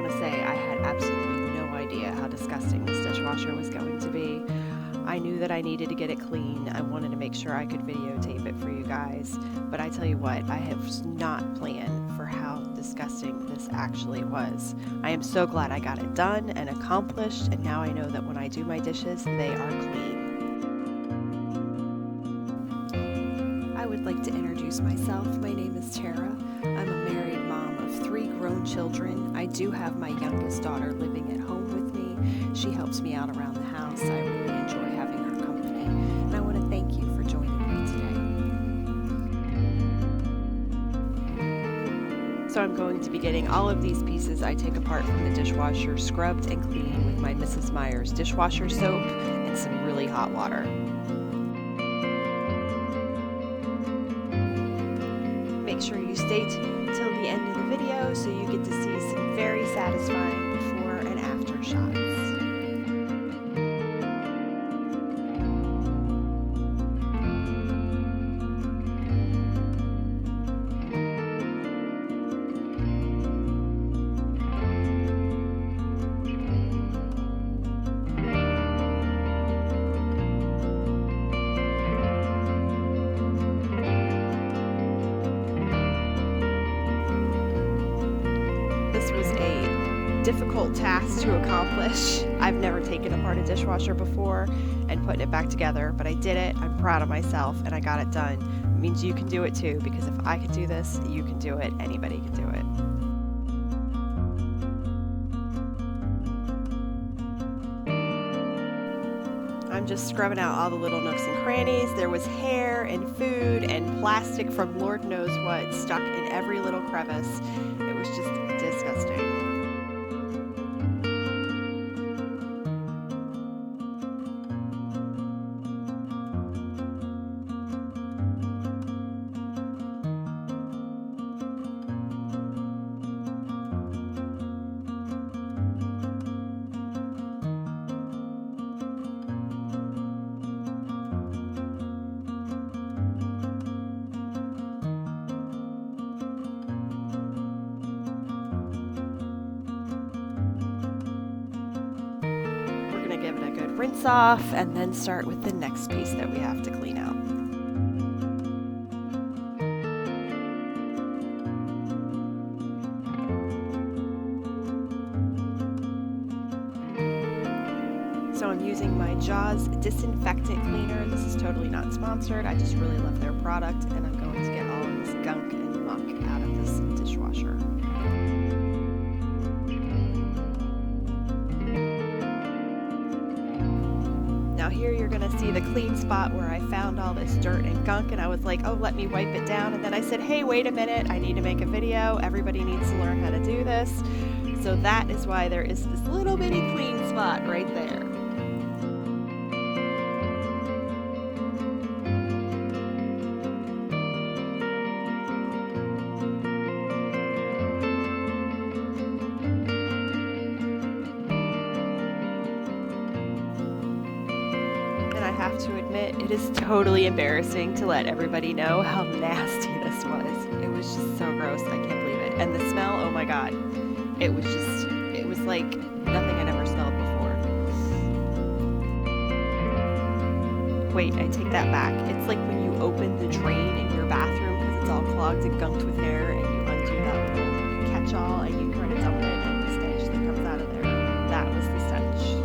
want to say I had absolutely no idea how disgusting this dishwasher was going to be. I knew that I needed to get it clean. I wanted to make sure I could videotape it for you guys. But I tell you what, I have not planned for how disgusting this actually was. I am so glad I got it done and accomplished, and now I know that when I do my dishes, they are clean. I would like to introduce myself. My name is Tara. I'm a married mom of 3 grown children. I do have my youngest daughter living at home with me. She helps me out around the house. I really enjoy having her company, and I want to thank you for joining me today. So I'm going to be getting all of these pieces I take apart from the dishwasher scrubbed and cleaned with my Mrs. Meyer's dishwasher soap and some really hot water. Make sure you stay tuned till the end of the video so you get to see some very satisfying before and after shots. This was a difficult task to accomplish. I've never taken apart a dishwasher before and putting it back together, but I did it. I'm proud of myself and I got it done. It means you can do it too, because if I could do this, you can do it. Anybody can do it. I'm just scrubbing out all the little nooks and crannies. There was hair and food and plastic from Lord knows what stuck in every little crevice. It was just disgusting. Give it a good rinse off and then start with the next piece that we have to clean out. So I'm using my Jaws disinfectant cleaner. This is totally not sponsored. I just really love their product, and I'm going to get all of this gunk and muck out of this dishwasher. Now here you're going to see the clean spot where I found all this dirt and gunk, and I was like, oh, let me wipe it down. And then I said, hey, wait a minute, I need to make a video. Everybody needs to learn how to do this. So that is why there is this little bitty clean spot right there. I have to admit, it is totally embarrassing to let everybody know how nasty this was. It was just so gross. I can't believe it. And the smell, oh my God. It was like nothing I'd ever smelled before. Wait, I take that back. It's like when you open the drain in your bathroom because it's all clogged and gunked with hair, and you undo that little catch-all and you try to dump it, and the stench that comes out of there. That was the stench.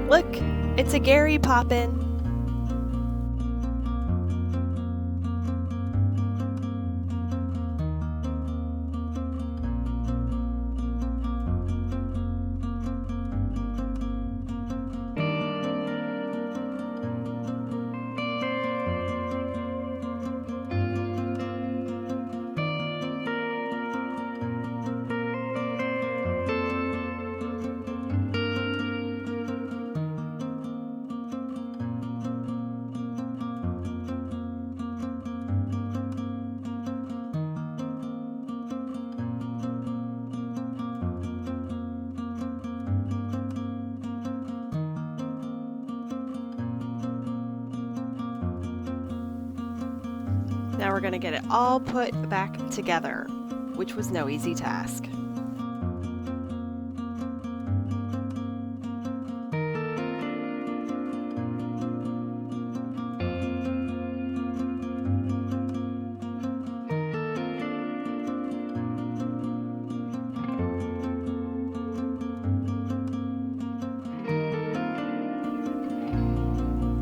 Look, it's a Gary poppin'. Now we're going to get it all put back together, which was no easy task.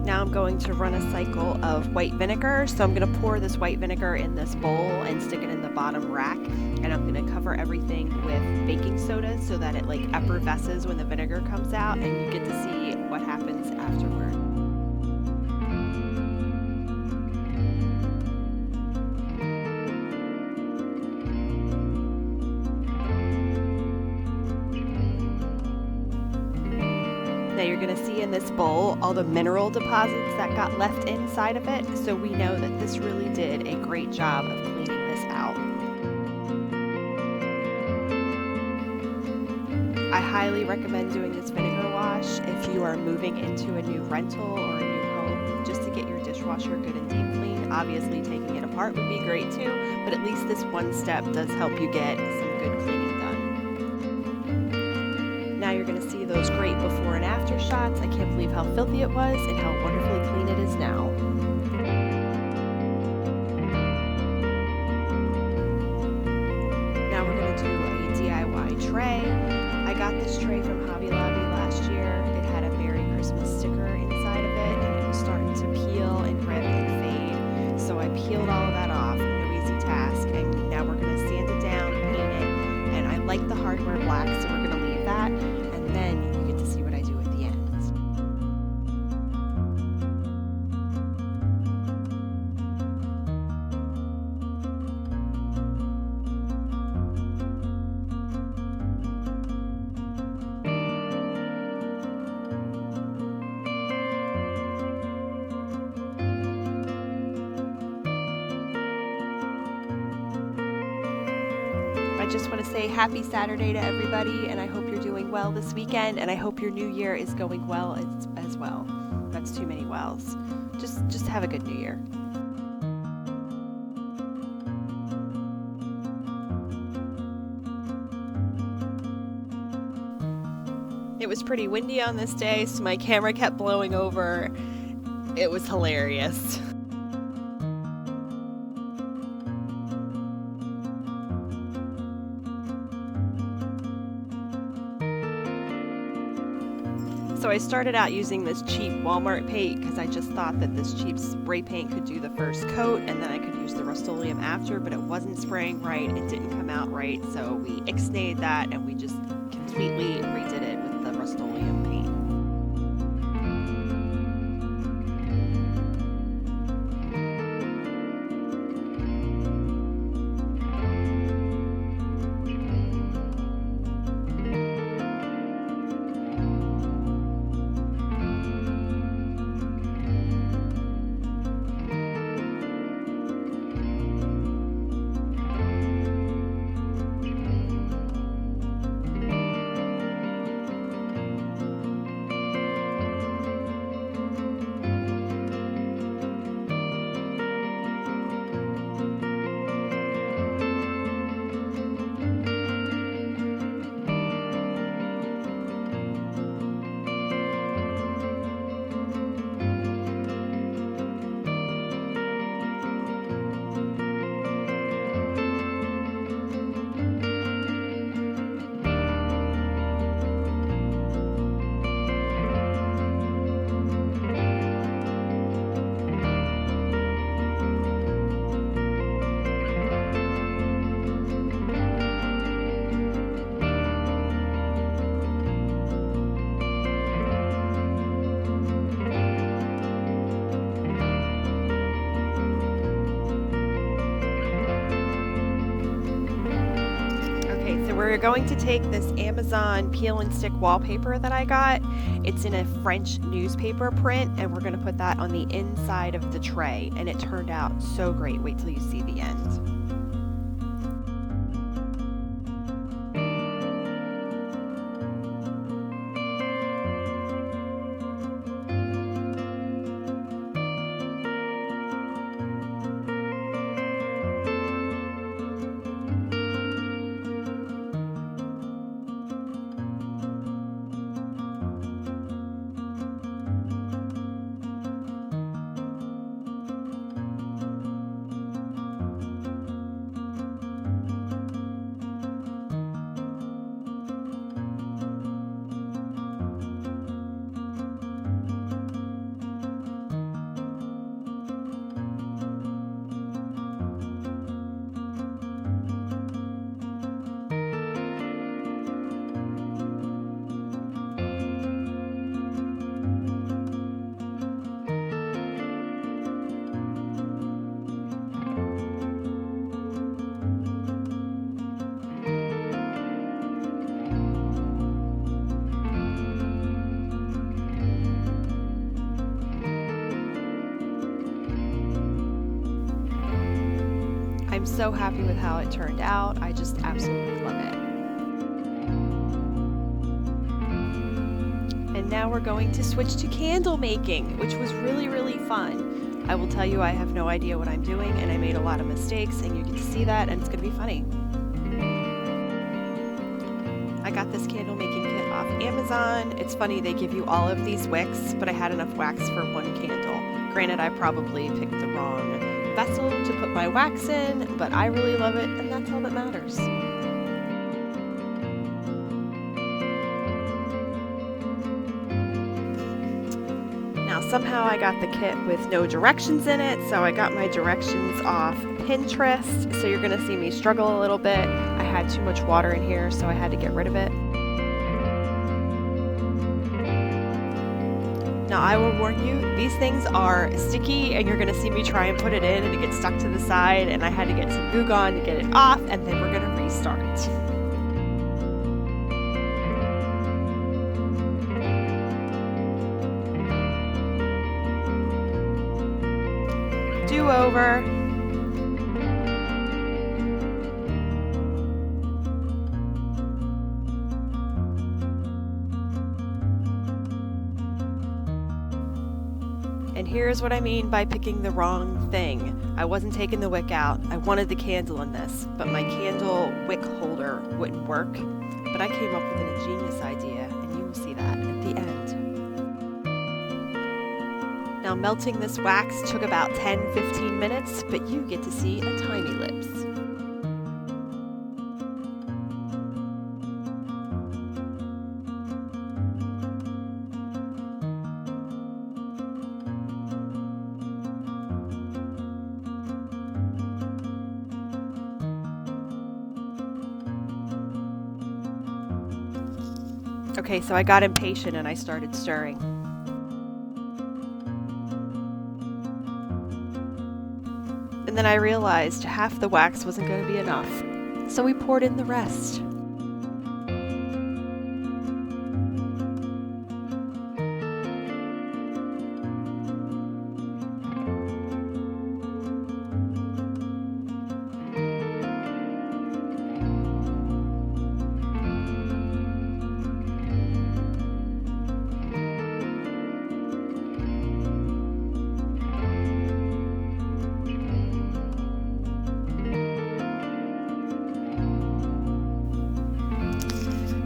Now I'm going to run a cycle of white vinegar. So I'm going to pour this white vinegar in this bowl and stick it in the bottom rack. And I'm going to cover everything with baking soda so that it like effervesces when the vinegar comes out, and you get to see what happens afterward. Now you're going to see in this bowl all the mineral deposits that got left inside of it, so we know that this really did a great job of cleaning this out. I highly recommend doing this vinegar wash if you are moving into a new rental or a new home, just to get your dishwasher good and deep clean. Obviously taking it apart would be great too, but at least this one step does help you get some good cleaning done. Now you're going to see those great before and after shots. I can't believe how filthy it was and how wonderfully clean it is now. Now we're going to do a DIY tray. I got this tray from Hobby Lobby last year. It had a Merry Christmas sticker inside of it, and it was starting to peel and rip and fade. So I peeled all of that off, no easy task, and now we're going to sand it down, paint it, and I like the hardware black, so we're going to leave that, and then you get to see what I do at the end. I just want to say happy Saturday to everybody, and I hope you're doing well this weekend, and I hope your new year is going well as well. That's too many wells. Just have a good new year. It was pretty windy on this day, so my camera kept blowing over. It was hilarious. So I started out using this cheap Walmart paint because I just thought that this cheap spray paint could do the first coat, and then I could use the Rust-Oleum after, but it wasn't spraying right, it didn't come out right, so we ixnayed that and we just completely redid it with the Rust-Oleum paint. We're going to take this Amazon peel and stick wallpaper that I got. It's in a French newspaper print, and we're going to put that on the inside of the tray, and it turned out so great. Wait till you see the end. I'm so happy with how it turned out. I just absolutely love it. And now we're going to switch to candle making, which was really, really fun. I will tell you, I have no idea what I'm doing, and I made a lot of mistakes, and you get to see that, and it's going to be funny. I got this candle making kit off Amazon. It's funny, they give you all of these wicks, but I had enough wax for one candle. Granted, I probably picked the wrong vessel to put my wax in, but I really love it, and that's all that matters. Now, somehow I got the kit with no directions in it, so I got my directions off Pinterest, so you're gonna see me struggle a little bit. I had too much water in here, so I had to get rid of it. Now, I will warn you, these things are sticky, and you're gonna see me try and put it in, and it gets stuck to the side, and I had to get some Goo Gone to get it off, and then we're gonna restart. Do over. And here's what I mean by picking the wrong thing. I wasn't taking the wick out. I wanted the candle in this, but my candle wick holder wouldn't work. But I came up with an ingenious idea, and you will see that at the end. Now, melting this wax took about 10-15 minutes, but you get to see a tiny lips. Okay, so I got impatient and I started stirring. And then I realized half the wax wasn't going to be enough, so we poured in the rest.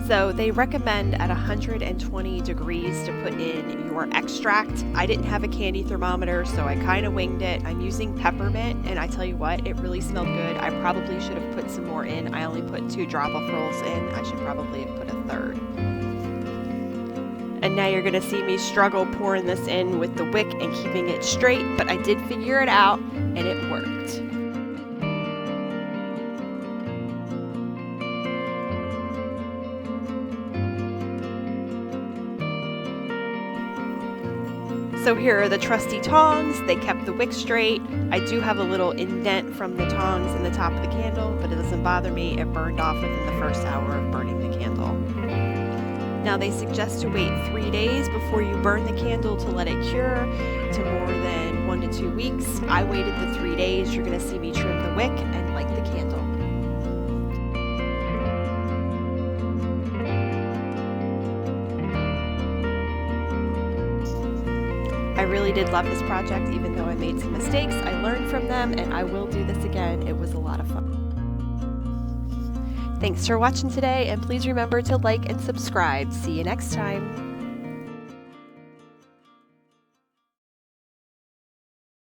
So they recommend at 120 degrees to put in your extract. I didn't have a candy thermometer, so I kind of winged it. I'm using peppermint, and I tell you what, it really smelled good. I probably should have put some more in. I only put 2 drop-off in. I should probably have put a third. And now you're gonna see me struggle pouring this in with the wick and keeping it straight, but I did figure it out, and it worked. So here are the trusty tongs. They kept the wick straight. I do have a little indent from the tongs in the top of the candle, but it doesn't bother me. It burned off within the first hour of burning the candle. Now they suggest to wait 3 days before you burn the candle to let it cure to more than 1 to 2 weeks. I waited the 3 days. You're gonna see me trim the wick and light the candle. I really did love this project, even though I made some mistakes. I learned from them, and I will do this again. It was a lot of fun. Thanks for watching today, and please remember to like and subscribe. See you next time.